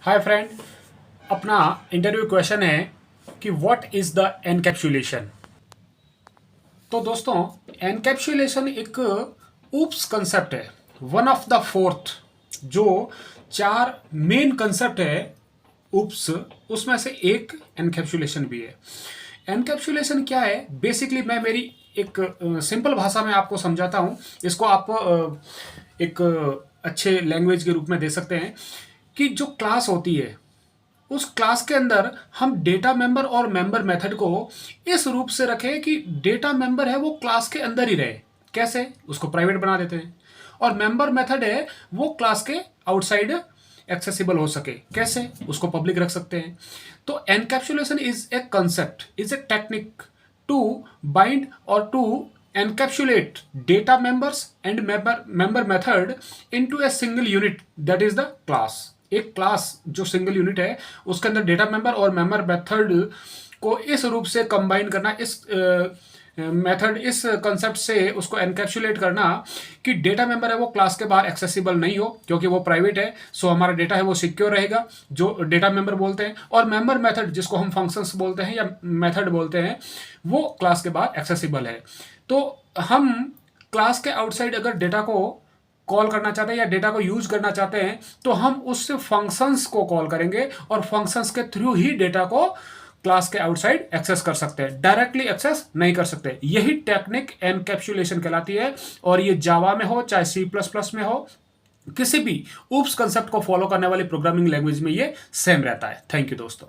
Hi friend, अपना interview question है कि व्हाट इज द एनकैप्सुलेशन। तो दोस्तों, एनकैप्सुलेशन एक ऊप्स कंसेप्ट है, वन ऑफ द फोर्थ। जो चार मेन कंसेप्ट है ऊप्स, उसमें से एक एनकैप्सुलेशन भी है। एनकैप्सुलेशन क्या है? बेसिकली मैं मेरी एक सिंपल भाषा में आपको समझाता हूँ। इसको आप एक अच्छे लैंग्वेज के रूप में दे सकते हैं कि जो क्लास होती है, उस क्लास के अंदर हम डेटा मेंबर और मेंबर मेथड को इस रूप से रखें कि डेटा मेंबर है वो क्लास के अंदर ही रहे। कैसे? उसको प्राइवेट बना देते हैं। और मेंबर मेथड है वो क्लास के आउटसाइड एक्सेसिबल हो सके। कैसे? उसको पब्लिक रख सकते हैं। तो encapsulation is a concept, is a technique to bind और to encapsulate data members and member method into a single unit, that is the class। एक क्लास जो सिंगल यूनिट है उसके अंदर डेटा मेंबर और मेंबर मेथड को इस रूप से कंबाइन करना, इस मेथड इस कंसेप्ट से उसको एनकैप्सुलेट करना कि डेटा मेंबर है वो क्लास के बाहर एक्सेसिबल नहीं हो, क्योंकि वो प्राइवेट है। सो हमारा डेटा है वो सिक्योर रहेगा, जो डेटा मेंबर बोलते हैं। और मेंबर मेथड, जिसको हम फंक्शंस बोलते हैं या मेथड बोलते हैं, वो क्लास के बाहर एक्सेसिबल है। तो हम क्लास के आउटसाइड अगर डेटा को कॉल करना चाहते हैं या डेटा को यूज करना चाहते हैं, तो हम उस फंक्शंस को कॉल करेंगे और फंक्शंस के थ्रू ही डेटा को क्लास के आउटसाइड एक्सेस कर सकते हैं, डायरेक्टली एक्सेस नहीं कर सकते। यही टेक्निक एनकैप्सुलेशन कहलाती है। और ये जावा में हो चाहे C++ में हो, किसी भी ऊप्स कंसेप्ट को फॉलो करने वाली प्रोग्रामिंग लैंग्वेज में ये सेम रहता है। थैंक यू दोस्तों।